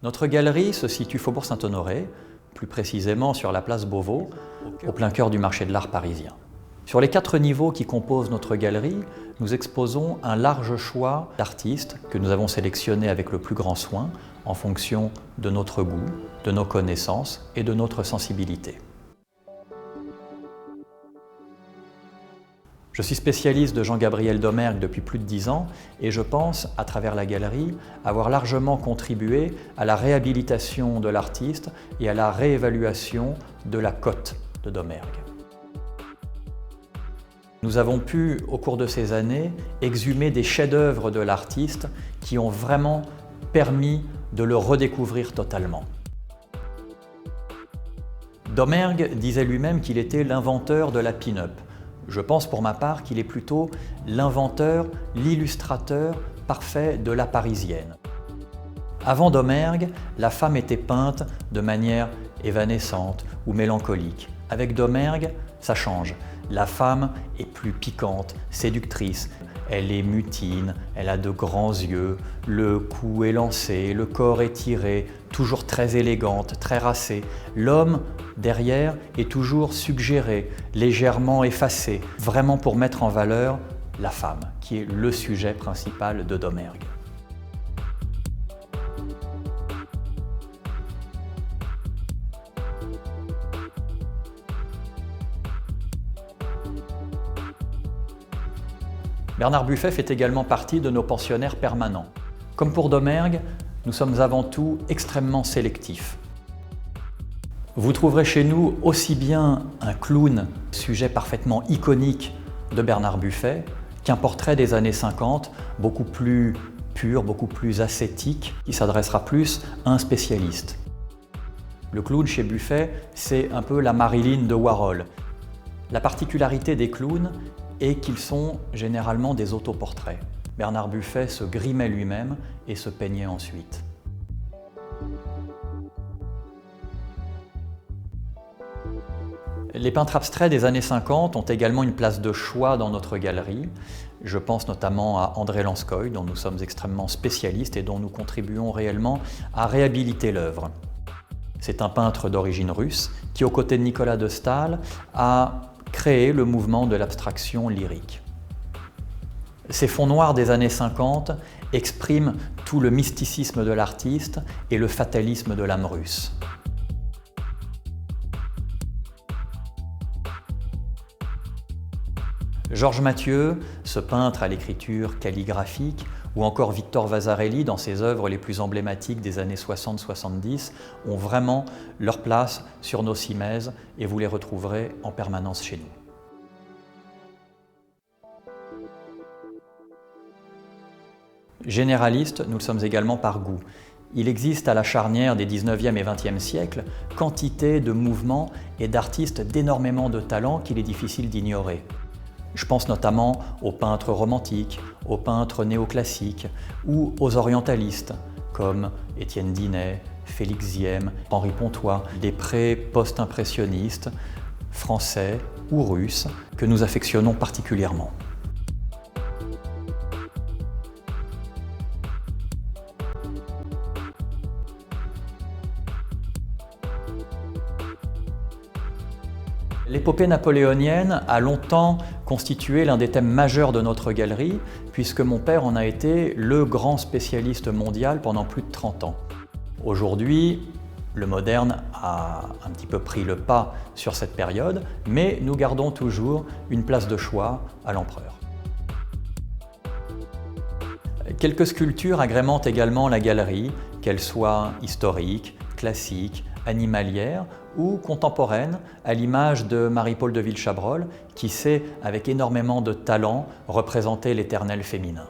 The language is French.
Notre galerie se situe faubourg Saint-Honoré, plus précisément sur la place Beauvau, au plein cœur du marché de l'art parisien. Sur les 4 niveaux qui composent notre galerie, nous exposons un large choix d'artistes que nous avons sélectionnés avec le plus grand soin en fonction de notre goût, de nos connaissances et de notre sensibilité. Je suis spécialiste de Jean-Gabriel Domergue depuis plus de 10 ans et je pense, à travers la galerie, avoir largement contribué à la réhabilitation de l'artiste et à la réévaluation de la cote de Domergue. Nous avons pu, au cours de ces années, exhumer des chefs-d'œuvre de l'artiste qui ont vraiment permis de le redécouvrir totalement. Domergue disait lui-même qu'il était l'inventeur de la pin-up. Je pense pour ma part qu'il est plutôt l'inventeur, l'illustrateur parfait de la parisienne. Avant Domergue, la femme était peinte de manière évanescente ou mélancolique. Avec Domergue, ça change. La femme est plus piquante, séductrice. Elle est mutine, elle a de grands yeux, le cou est lancé, le corps est tiré, toujours très élégante, très racée. L'homme, derrière, est toujours suggéré, légèrement effacé, vraiment pour mettre en valeur la femme, qui est le sujet principal de Domergue. Bernard Buffet fait également partie de nos pensionnaires permanents. Comme pour Domergue, nous sommes avant tout extrêmement sélectifs. Vous trouverez chez nous aussi bien un clown, sujet parfaitement iconique de Bernard Buffet, qu'un portrait des années 50, beaucoup plus pur, beaucoup plus ascétique, qui s'adressera plus à un spécialiste. Le clown chez Buffet, c'est un peu la Marilyn de Warhol. La particularité des clowns est qu'ils sont généralement des autoportraits. Bernard Buffet se grimait lui-même et se peignait ensuite. Les peintres abstraits des années 50 ont également une place de choix dans notre galerie. Je pense notamment à André Lanskoï, dont nous sommes extrêmement spécialistes et dont nous contribuons réellement à réhabiliter l'œuvre. C'est un peintre d'origine russe qui, aux côtés de Nicolas de Staël, a créé le mouvement de l'abstraction lyrique. Ces fonds noirs des années 50 expriment tout le mysticisme de l'artiste et le fatalisme de l'âme russe. Georges Mathieu, ce peintre à l'écriture calligraphique, ou encore Victor Vasarely dans ses œuvres les plus emblématiques des années 60-70, ont vraiment leur place sur nos cimaises et vous les retrouverez en permanence chez nous. Généralistes, nous le sommes également par goût. Il existe à la charnière des 19e et 20e siècles quantité de mouvements et d'artistes d'énormément de talent qu'il est difficile d'ignorer. Je pense notamment aux peintres romantiques, aux peintres néoclassiques ou aux orientalistes comme Étienne Dinet, Félix Ziem, Henri Pontois, des prés post-impressionnistes, français ou russes que nous affectionnons particulièrement. L'épopée napoléonienne a longtemps constitué l'un des thèmes majeurs de notre galerie, puisque mon père en a été le grand spécialiste mondial pendant plus de 30 ans. Aujourd'hui, le moderne a un petit peu pris le pas sur cette période, mais nous gardons toujours une place de choix à l'empereur. Quelques sculptures agrémentent également la galerie, qu'elles soient historiques, classiques, animalières ou contemporaines, à l'image de Marie-Paule de Ville-Chabrol, qui sait, avec énormément de talent, représenter l'éternel féminin.